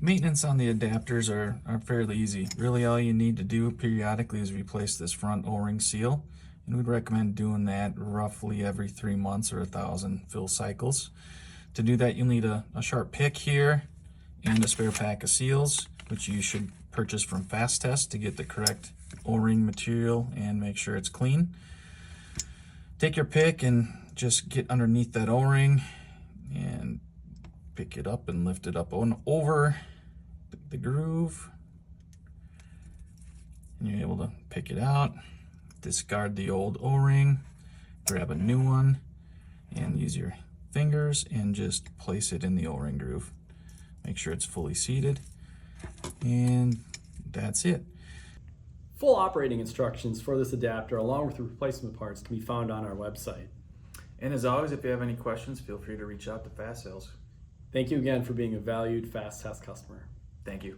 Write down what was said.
Maintenance on the adapters are fairly easy. Really all you need to do periodically is replace this front O-ring seal, and we'd recommend doing that roughly every 3 months or 1,000 fill cycles. To do that, you'll need a sharp pick here and a spare pack of seals, which you should purchase from FasTest to get the correct O-ring material and make sure it's clean. Take your pick and just get underneath that O-ring and pick it up and lift it up and over the groove, and you're able to pick it out, discard the old O-ring, grab a new one, and use your fingers and just place it in the O-ring groove. Make sure it's fully seated, and that's it. Full operating instructions for this adapter along with the replacement parts can be found on our website. And as always, if you have any questions, feel free to reach out to Fast Sales. Thank you again for being a valued FasTest customer. Thank you.